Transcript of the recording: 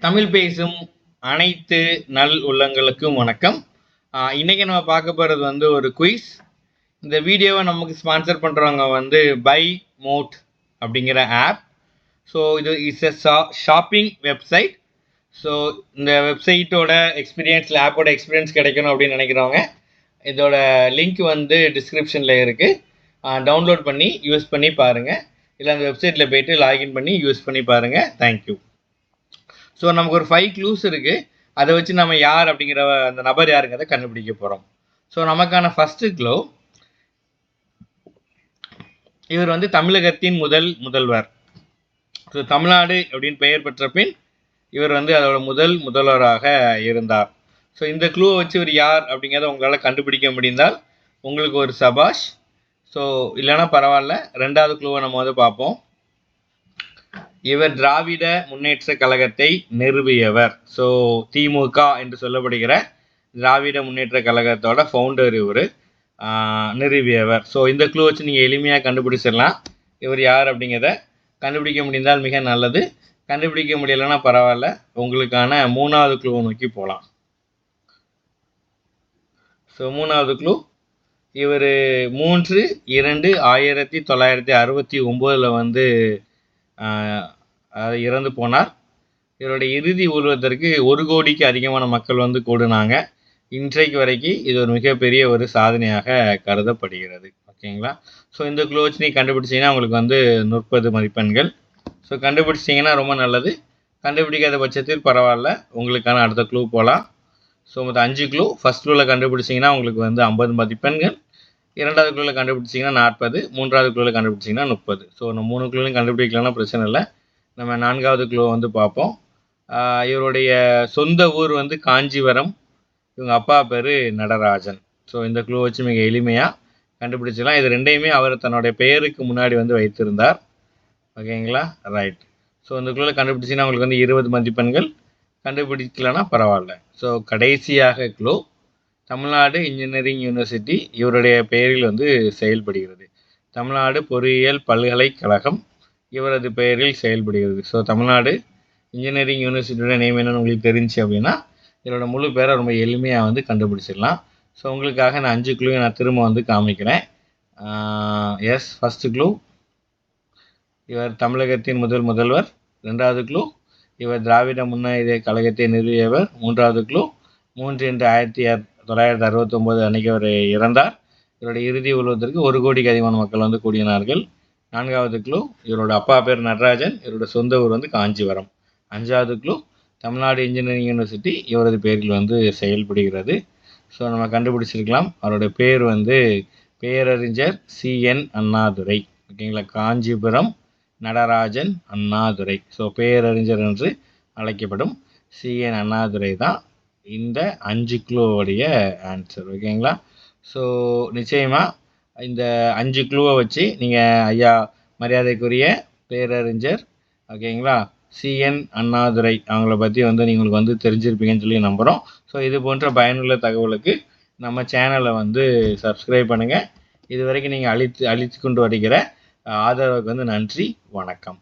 தமிழ் பேசும் அனைத்து நல் உள்ளங்களுக்கும் வணக்கம். இன்னைக்கு நம்ம பார்க்க போகிறது வந்து ஒரு குயிஸ். இந்த வீடியோவை நமக்கு ஸ்பான்சர் பண்ணுறவங்க வந்து பை மோட் அப்படிங்கிற ஆப். ஸோ இது is a shopping website. So இந்த வெப்சைட்டோட எக்ஸ்பீரியன்ஸில் ஆப்போட எக்ஸ்பீரியன்ஸ் கிடைக்கணும் அப்படின்னு நினைக்கிறவங்க இதோட லிங்க் வந்து டிஸ்கிரிப்ஷனில் இருக்குது. டவுன்லோட் பண்ணி யூஸ் பண்ணி பாருங்கள். இல்லை அந்த வெப்சைட்டில் போய்ட்டு லாகின் பண்ணி யூஸ் பண்ணி பாருங்கள். தேங்க்யூ. ஸோ நமக்கு ஒரு 5 க்ளூஸ் இருக்குது. அதை வச்சு நம்ம யார் அப்படிங்கிற அந்த நபர் யாருங்கிறத கண்டுபிடிக்க போகிறோம். ஸோ நமக்கான ஃபஸ்ட்டு க்ளூ, இவர் வந்து தமிழகத்தின் முதல்வர். ஸோ தமிழ்நாடு அப்படின்னு பெயர் பெற்ற பின் இவர் வந்து அதோட முதல்வராக இருந்தார். ஸோ இந்த க்ளூவை வச்சு இவர் யார் அப்படிங்கிறத உங்களால் கண்டுபிடிக்க முடிந்தால் உங்களுக்கு ஒரு சபாஷ். ஸோ இல்லைன்னா பரவாயில்ல. ரெண்டாவது க்ளூவை நம்ம வந்து பார்ப்போம். இவர் திராவிட முன்னேற்ற கழகத்தை நிறுவியவர். ஸோ திமுக என்று சொல்லப்படுகிற திராவிட முன்னேற்ற கழகத்தோட ஃபவுண்டர் இவர், நிறுவியவர். ஸோ இந்த க்ளூ வச்சு நீங்கள் எளிமையாக கண்டுபிடிச்சிடலாம் இவர் யார் அப்படிங்கிறத. கண்டுபிடிக்க முடிந்தால் மிக நல்லது, கண்டுபிடிக்க முடியலைன்னா பரவாயில்ல. உங்களுக்கான மூணாவது க்ளூவை நோக்கி போகலாம். ஸோ மூணாவது க்ளூ, இவர் 3/2/1969 வந்து இறந்து போனார். இவருடைய இறுதி ஊர்வலத்திற்கு 1 கோடிக்கு அதிகமான மக்கள் வந்து கூடுனாங்க. இன்றைக்கு வரைக்கும் இது ஒரு மிகப்பெரிய ஒரு சாதனையாக கருதப்படுகிறது. ஓகேங்களா? ஸோ இந்த க்ளூ வச்சு நீங்கள் கண்டுபிடிச்சிங்கன்னா உங்களுக்கு வந்து 30 மதிப்பெண்கள். ஸோ கண்டுபிடிச்சிங்கன்னா ரொம்ப நல்லது, கண்டுபிடிக்காத பட்சத்தில் பரவாயில்ல. உங்களுக்கான அடுத்த க்ளூ போகலாம். ஸோ மொத்தம் 5 க்ளூ. ஃபஸ்ட் க்ளூவில் கண்டுபிடிச்சிங்கன்னா உங்களுக்கு வந்து 50 மதிப்பெண்கள், இரண்டாவது க்ளூவில் கண்டுபிடிச்சிங்கன்னா 40, மூன்றாவது க்ளூவில் கண்டுபிடிச்சிங்கன்னா 30. ஸோ நம்ம 3 க்ளூலையும் கண்டுபிடிக்கலன்னா பிரச்சனை இல்லை. நம்ம 4வது க்ளூ வந்து பார்ப்போம். இவருடைய சொந்த ஊர் வந்து காஞ்சிபுரம். இவங்க அப்பா பேர் நடராஜன். ஸோ இந்த க்ளூ வச்சு மிக எளிமையாக கண்டுபிடிச்சிடலாம். இது ரெண்டையுமே அவர் தன்னுடைய பெயருக்கு முன்னாடி வந்து வைத்திருந்தார். ஓகேங்களா? ரைட். ஸோ இந்த க்ளூவில் கண்டுபிடிச்சிங்கன்னா உங்களுக்கு வந்து 20 மதிப்பெண்கள், கண்டுபிடிக்கலன்னா பரவாயில்ல. ஸோ கடைசியாக க்ளூ, தமிழ்நாடு இன்ஜினியரிங் யூனிவர்சிட்டி இவருடைய பெயரில் வந்து செயல்படுகிறது. தமிழ்நாடு பொறியியல் பல்கலைக்கழகம் இவரது பெயரில் செயல்படுகிறது. ஸோ தமிழ்நாடு இன்ஜினியரிங் யூனிவர்சிட்டியோட நேம் என்னன்னு உங்களுக்கு தெரிஞ்சு அப்படின்னா இதோட முழு பேரை ரொம்ப எளிமையாக வந்து கண்டுபிடிச்சிடலாம். ஸோ உங்களுக்காக நான் 5 க்ளூவை நான் திரும்ப வந்து காமிக்கிறேன். எஸ், ஃபஸ்ட்டு க்ளூ, இவர் தமிழகத்தின் முதல்வர். ரெண்டாவது க்ளூ, இவர் திராவிட முன்னேற்ற கழகத்தை நிறுவியவர். மூன்றாவது க்ளூ, 3/2/1969 அன்னைக்கு அவர் இறந்தார். இவருடைய இறுதி ஊர்வலத்திற்கு 1 கோடிக்கு அதிகமான மக்கள் வந்து கூடினார்கள். 4வது க்ளூ, இவரோட அப்பா பேர் நடராஜன், இவரோட சொந்த ஊர் வந்து காஞ்சிபுரம். 5வது க்ளூ, தமிழ்நாடு இன்ஜினியரிங் யூனிவர்சிட்டி இவரது பேரில் வந்து செயல்படுகிறது. ஸோ நம்ம கண்டுபிடிச்சிருக்கலாம். அவருடைய பேர் வந்து பேரறிஞர் CN அண்ணாதுரை. ஓகேங்களா? காஞ்சிபுரம் நடராஜன் அண்ணாதுரை. ஸோ பேரறிஞர் என்று அழைக்கப்படும் CN அண்ணாதுரை தான் இந்த 5 க்ளூவோடைய ஆன்சர். ஓகேங்களா? ஸோ நிச்சயமாக இந்த 5 க்ளூவை வச்சு நீங்கள் ஐயா மரியாதைக்குரிய பேரறிஞர், ஓகேங்களா, CN அண்ணாதுரை அவங்கள பற்றி வந்து உங்களுக்கு வந்து தெரிஞ்சிருப்பீங்கன்னு சொல்லி நம்புகிறோம். ஸோ இது போன்ற பயனுள்ள தகவலுக்கு நம்ம சேனலை வந்து சப்ஸ்கிரைப் பண்ணுங்கள். இது வரைக்கும் நீங்கள் அளித்து கொண்டு வருகிற ஆதரவுக்கு வந்து நன்றி. வணக்கம்.